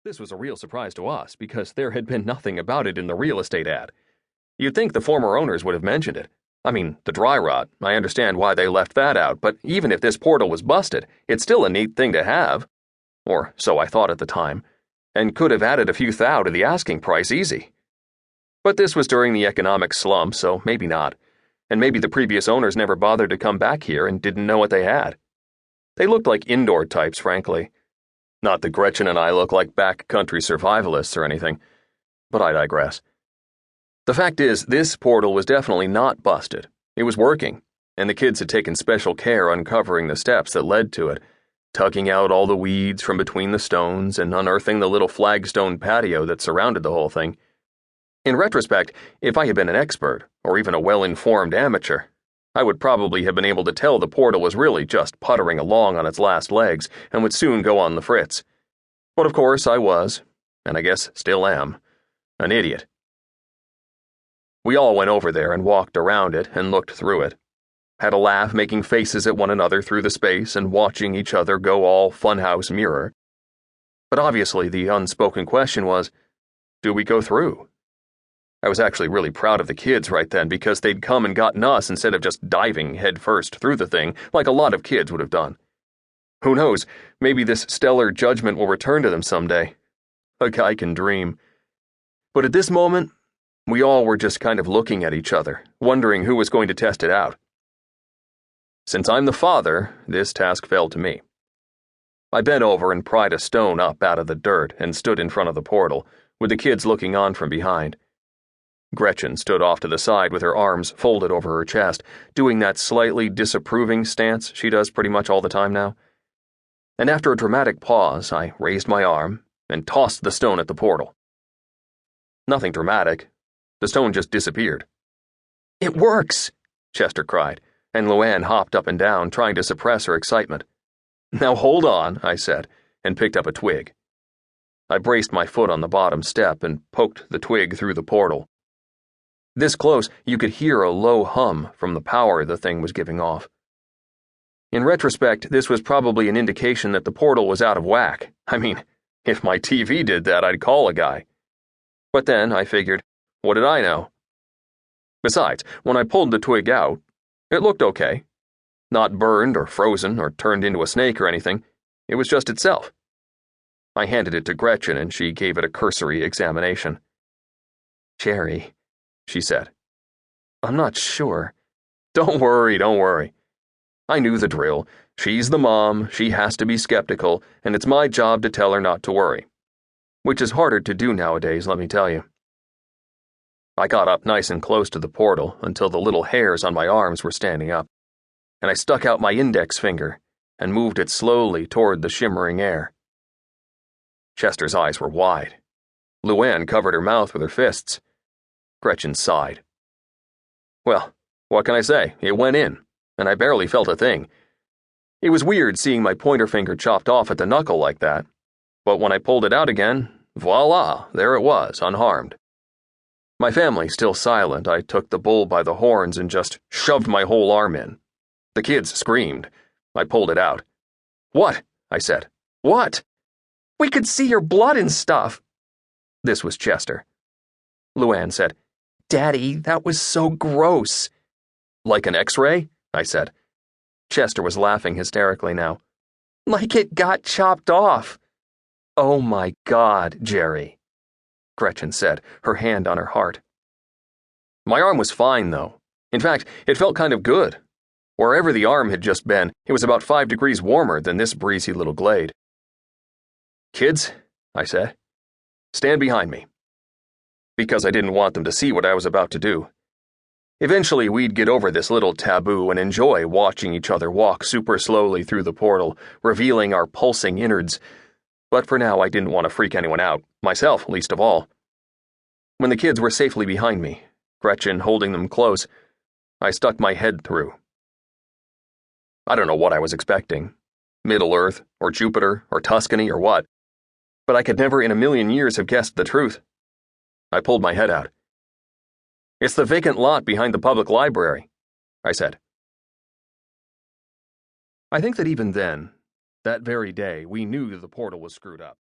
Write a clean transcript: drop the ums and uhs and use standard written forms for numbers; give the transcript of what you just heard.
This was a real surprise to us because there had been nothing about it in the real estate ad. You'd think the former owners would have mentioned it. I mean, the dry rot, I understand why they left that out, but even if this portal was busted, it's still a neat thing to have. Or so I thought at the time, and could have added a few thou to the asking price easy. But this was during the economic slump, so maybe not. And maybe the previous owners never bothered to come back here and didn't know what they had. They looked like indoor types, frankly. Not that Gretchen and I look like backcountry survivalists or anything, but I digress. The fact is, this portal was definitely not busted. It was working, and the kids had taken special care uncovering the steps that led to it, tugging out all the weeds from between the stones and unearthing the little flagstone patio that surrounded the whole thing. In retrospect, if I had been an expert, or even a well-informed amateur, I would probably have been able to tell the portal was really just puttering along on its last legs and would soon go on the fritz. But of course I was, and I guess still am, an idiot. We all went over there and walked around it and looked through it. Had a laugh making faces at one another through the space and watching each other go all funhouse mirror. But obviously the unspoken question was, do we go through? I was actually really proud of the kids right then because they'd come and gotten us instead of just diving headfirst through the thing like a lot of kids would have done. Who knows, maybe this stellar judgment will return to them someday. A guy can dream. But at this moment, we all were just kind of looking at each other, wondering who was going to test it out. Since I'm the father, this task fell to me. I bent over and pried a stone up out of the dirt and stood in front of the portal, with the kids looking on from behind. Gretchen stood off to the side with her arms folded over her chest, doing that slightly disapproving stance she does pretty much all the time now. And after a dramatic pause, I raised my arm and tossed the stone at the portal. Nothing dramatic. The stone just disappeared. "It works!" Chester cried, and Luann hopped up and down, trying to suppress her excitement. "Now hold on," I said, and picked up a twig. I braced my foot on the bottom step and poked the twig through the portal. This close, you could hear a low hum from the power the thing was giving off. In retrospect, this was probably an indication that the portal was out of whack. I mean, if my TV did that, I'd call a guy. But then, I figured, what did I know? Besides, when I pulled the twig out, it looked okay. Not burned or frozen or turned into a snake or anything. It was just itself. I handed it to Gretchen and she gave it a cursory examination. "Jerry," she said, "I'm not sure." Don't worry. I knew the drill. She's the mom, she has to be skeptical, and it's my job to tell her not to worry. Which is harder to do nowadays, let me tell you. I got up nice and close to the portal until the little hairs on my arms were standing up, and I stuck out my index finger and moved it slowly toward the shimmering air. Chester's eyes were wide. Luann covered her mouth with her fists. Gretchen sighed. Well, what can I say? It went in, and I barely felt a thing. It was weird seeing my pointer finger chopped off at the knuckle like that, but when I pulled it out again, voila, there it was, unharmed. My family still silent, I took the bull by the horns and just shoved my whole arm in. The kids screamed. I pulled it out. "What?" I said. "What?" "We could see your blood and stuff." This was Chester. Luann said, "Daddy, that was so gross." "Like an X-ray?" I said. Chester was laughing hysterically now. "Like it got chopped off." "Oh my God, Jerry," Gretchen said, her hand on her heart. My arm was fine, though. In fact, it felt kind of good. Wherever the arm had just been, it was about 5 degrees warmer than this breezy little glade. "Kids," I said, "stand behind me." Because I didn't want them to see what I was about to do. Eventually, we'd get over this little taboo and enjoy watching each other walk super slowly through the portal, revealing our pulsing innards. But for now, I didn't want to freak anyone out, myself least of all. When the kids were safely behind me, Gretchen holding them close, I stuck my head through. I don't know what I was expecting. Middle-earth, or Jupiter, or Tuscany, or what. But I could never in a million years have guessed the truth. I pulled my head out. "It's the vacant lot behind the public library," I said. I think that even then, that very day, we knew the portal was screwed up.